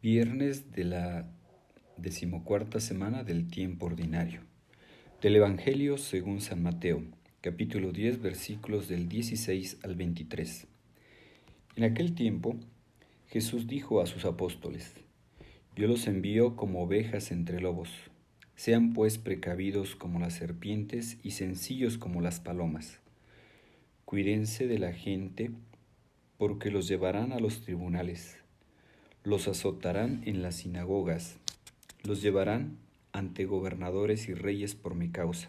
Viernes de la 14ª semana del tiempo ordinario. Del Evangelio según San Mateo, capítulo 10, versículos del 16 al 23. En aquel tiempo, Jesús dijo a sus apóstoles: Yo los envío como ovejas entre lobos. Sean pues precavidos como las serpientes y sencillos como las palomas. Cuídense de la gente, porque los llevarán a los tribunales. Los azotarán en las sinagogas, los llevarán ante gobernadores y reyes por mi causa.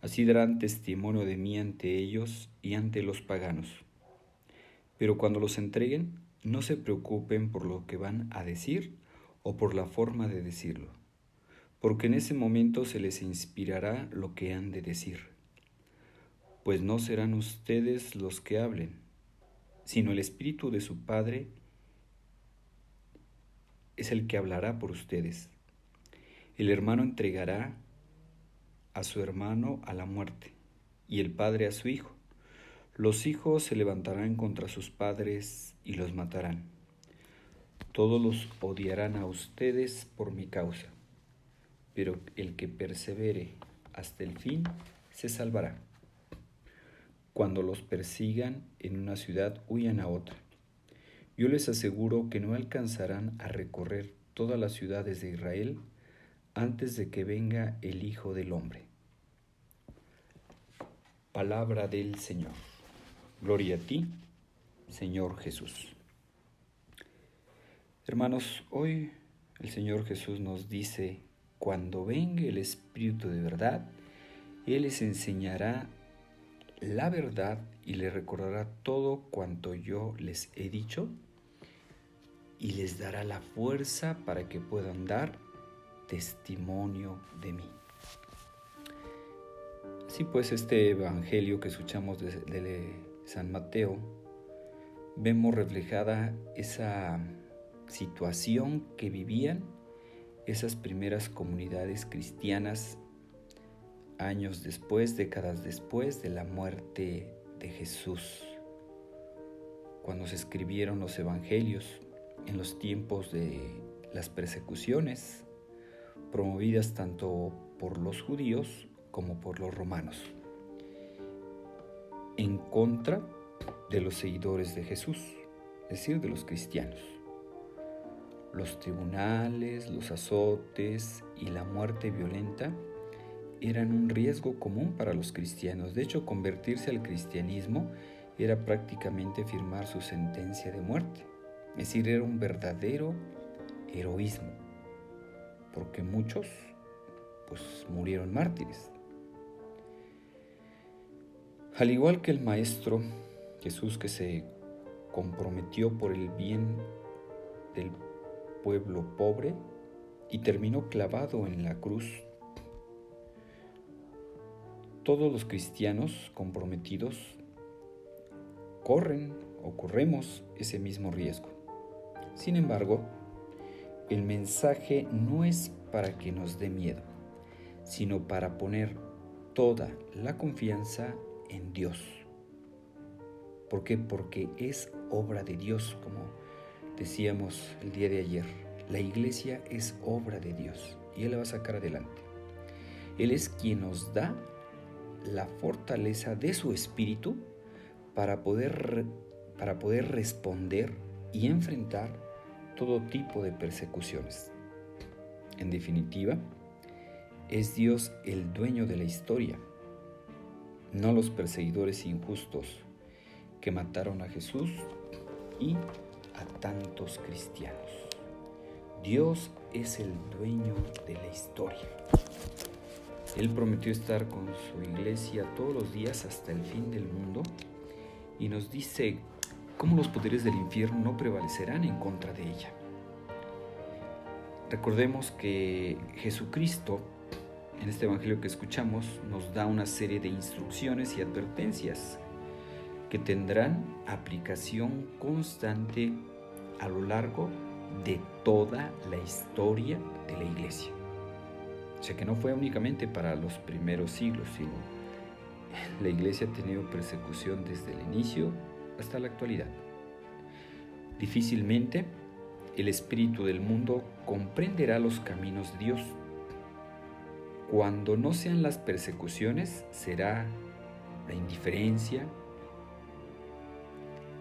Así darán testimonio de mí ante ellos y ante los paganos. Pero cuando los entreguen, no se preocupen por lo que van a decir o por la forma de decirlo, porque en ese momento se les inspirará lo que han de decir. Pues no serán ustedes los que hablen, sino el Espíritu de su Padre es el que hablará por ustedes. El hermano entregará a su hermano a la muerte, y el padre a su hijo. Los hijos se levantarán contra sus padres y los matarán. Todos los odiarán a ustedes por mi causa, pero el que persevere hasta el fin se salvará. Cuando los persigan en una ciudad, huyan a otra. Yo les aseguro que no alcanzarán a recorrer todas las ciudades de Israel antes de que venga el Hijo del Hombre. Palabra del Señor. Gloria a ti, Señor Jesús. Hermanos, hoy el Señor Jesús nos dice: cuando venga el Espíritu de verdad, Él les enseñará la verdad y les recordará todo cuanto yo les he dicho, y les dará la fuerza para que puedan dar testimonio de mí. Así pues, este evangelio que escuchamos de San Mateo, vemos reflejada esa situación que vivían esas primeras comunidades cristianas años después, décadas después de la muerte de Jesús. Cuando se escribieron los evangelios, en los tiempos de las persecuciones promovidas tanto por los judíos como por los romanos, en contra de los seguidores de Jesús, es decir, de los cristianos. Los tribunales, los azotes y la muerte violenta eran un riesgo común para los cristianos. De hecho, convertirse al cristianismo era prácticamente firmar su sentencia de muerte. Es decir, era un verdadero heroísmo, porque muchos murieron mártires. Al igual que el Maestro Jesús, que se comprometió por el bien del pueblo pobre y terminó clavado en la cruz, todos los cristianos comprometidos corremos ese mismo riesgo. Sin embargo, el mensaje no es para que nos dé miedo, sino para poner toda la confianza en Dios. ¿Por qué? Porque es obra de Dios, como decíamos el día de ayer. La iglesia es obra de Dios y Él la va a sacar adelante. Él es quien nos da la fortaleza de su espíritu para poder responder y enfrentar todo tipo de persecuciones. En definitiva, es Dios el dueño de la historia, no los perseguidores injustos que mataron a Jesús y a tantos cristianos. Dios es el dueño de la historia. Él prometió estar con su iglesia todos los días hasta el fin del mundo y nos dice cómo los poderes del infierno no prevalecerán en contra de ella. Recordemos que Jesucristo, en este evangelio que escuchamos, nos da una serie de instrucciones y advertencias que tendrán aplicación constante a lo largo de toda la historia de la iglesia. O sea que no fue únicamente para los primeros siglos, sino la iglesia ha tenido persecución desde el inicio hasta la actualidad. Difícilmente el espíritu del mundo comprenderá los caminos de Dios. Cuando no sean las persecuciones, será la indiferencia,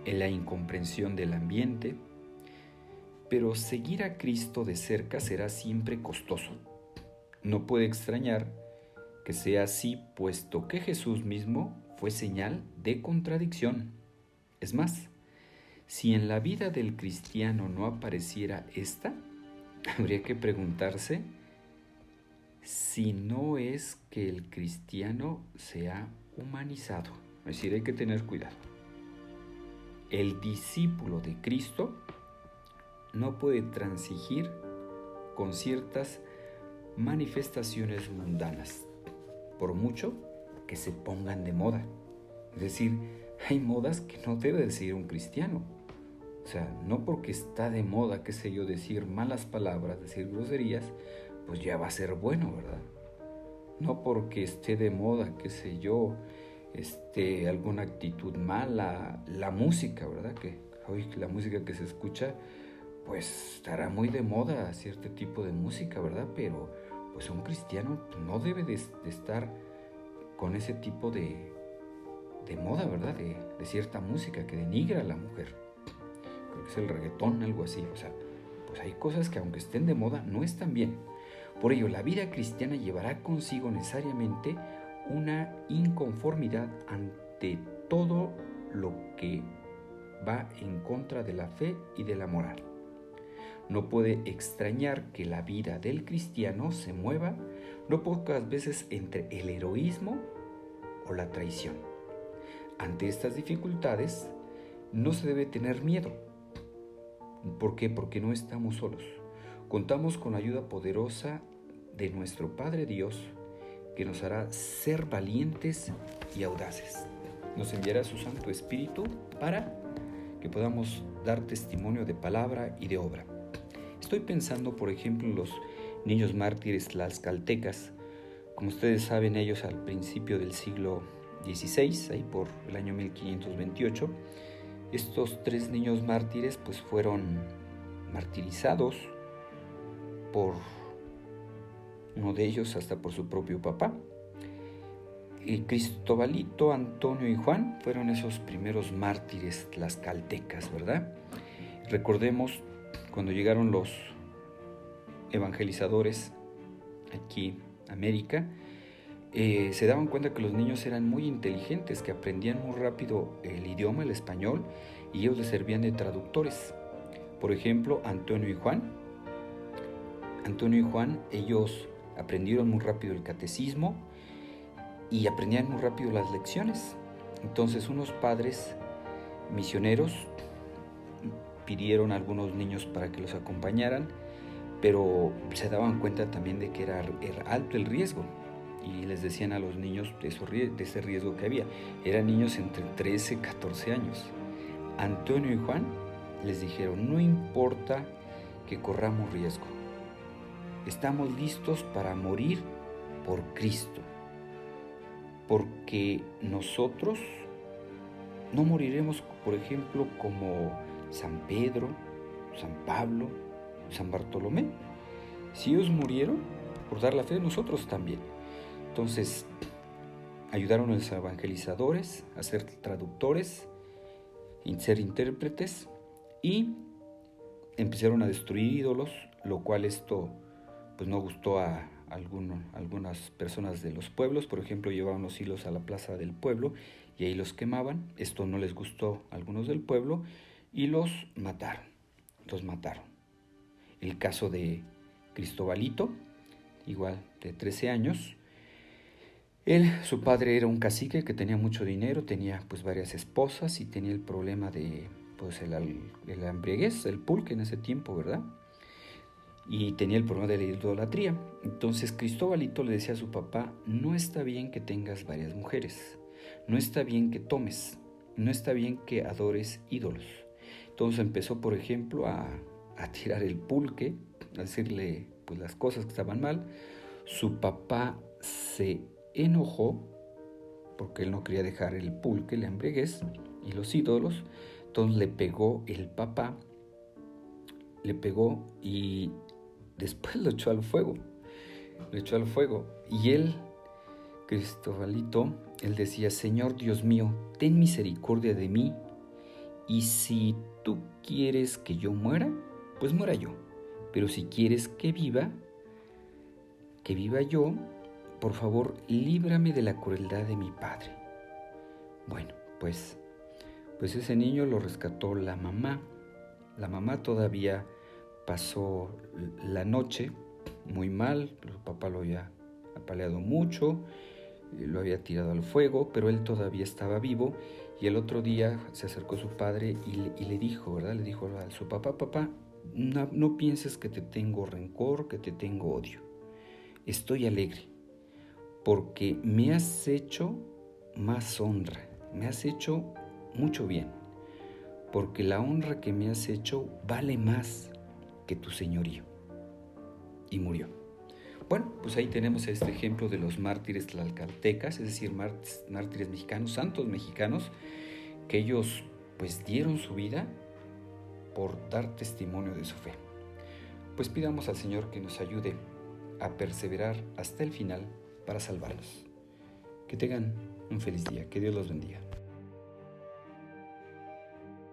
la incomprensión del ambiente, pero seguir a Cristo de cerca será siempre costoso. No puede extrañar que sea así, puesto que Jesús mismo fue señal de contradicción. Es más, si en la vida del cristiano no apareciera esta, habría que preguntarse si no es que el cristiano se ha humanizado. Es decir, hay que tener cuidado. El discípulo de Cristo no puede transigir con ciertas manifestaciones mundanas, por mucho que se pongan de moda. Es decir, hay modas que no debe de seguir un cristiano. O sea, no porque está de moda, qué sé yo, decir malas palabras, decir groserías, pues ya va a ser bueno, ¿verdad? No porque esté de moda, qué sé yo, alguna actitud mala, la música, ¿verdad? Que hoy la música que se escucha, pues estará muy de moda cierto tipo de música, ¿verdad? Pero pues un cristiano no debe de estar con ese tipo de moda, ¿verdad? De cierta música que denigra a la mujer. Creo que es el reggaetón, algo así. O sea, pues hay cosas que aunque estén de moda, no están bien. Por ello, la vida cristiana llevará consigo necesariamente una inconformidad ante todo lo que va en contra de la fe y de la moral. No puede extrañar que la vida del cristiano se mueva no pocas veces entre el heroísmo o la traición. Ante estas dificultades no se debe tener miedo. ¿Por qué? Porque no estamos solos. Contamos con la ayuda poderosa de nuestro Padre Dios, que nos hará ser valientes y audaces. Nos enviará su Santo Espíritu para que podamos dar testimonio de palabra y de obra. Estoy pensando, por ejemplo, en los niños mártires tlaxcaltecas. Como ustedes saben, ellos al principio del siglo XVI, ahí por el año 1528, estos 3 niños mártires pues fueron martirizados por uno de ellos, hasta por su propio papá. Y Cristobalito, Antonio y Juan fueron esos primeros mártires tlaxcaltecas, ¿verdad? Recordemos cuando llegaron los evangelizadores aquí a América, se daban cuenta que los niños eran muy inteligentes, que aprendían muy rápido el idioma, el español, y ellos les servían de traductores. Por ejemplo, Antonio y Juan, ellos aprendieron muy rápido el catecismo y aprendían muy rápido las lecciones. Entonces unos padres misioneros pidieron a algunos niños para que los acompañaran, pero se daban cuenta también de que era alto el riesgo, y les decían a los niños de ese riesgo que había. Eran niños entre 13 y 14 años. Antonio y Juan les dijeron: no importa que corramos riesgo, estamos listos para morir por Cristo, porque nosotros no moriremos, por ejemplo, como San Pedro, San Pablo, San Bartolomé. Si ellos murieron por dar la fe, nosotros también. Entonces, ayudaron a los evangelizadores a ser traductores, a ser intérpretes, y empezaron a destruir ídolos, lo cual esto pues no gustó a algunas personas de los pueblos. Por ejemplo, llevaban los hilos a la plaza del pueblo y ahí los quemaban. Esto no les gustó a algunos del pueblo y los mataron. El caso de Cristobalito, igual de 13 años. Su padre era un cacique que tenía mucho dinero, tenía pues varias esposas y tenía el problema de pues el embriaguez, el pulque en ese tiempo, ¿verdad? Y tenía el problema de la idolatría. Entonces Cristobalito le decía a su papá: no está bien que tengas varias mujeres, no está bien que tomes, no está bien que adores ídolos. Entonces empezó, por ejemplo, a tirar el pulque, a decirle pues las cosas que estaban mal. Su papá se enojó porque él no quería dejar el pulque, la embriaguez y los ídolos. Entonces le pegó el papá, le pegó y después lo echó al fuego. Lo echó al fuego. Y él, Cristobalito, él decía: Señor Dios mío, ten misericordia de mí, y si tú quieres que yo muera, pues muera yo. Pero si quieres que viva yo, por favor, líbrame de la crueldad de mi padre. Bueno, pues ese niño lo rescató la mamá. La mamá todavía pasó la noche muy mal. El papá lo había apaleado mucho, lo había tirado al fuego, pero él todavía estaba vivo. Y el otro día se acercó su padre y le dijo, ¿verdad? Le dijo a su papá: papá, no pienses que te tengo rencor, que te tengo odio. Estoy alegre porque me has hecho más honra, me has hecho mucho bien, porque la honra que me has hecho vale más que tu señorío. Y murió. Bueno, pues ahí tenemos este ejemplo de los mártires tlaxcaltecas, es decir, mártires mexicanos, santos mexicanos, que ellos pues dieron su vida por dar testimonio de su fe. Pues pidamos al Señor que nos ayude a perseverar hasta el final para salvarlos. Que tengan un feliz día, que Dios los bendiga.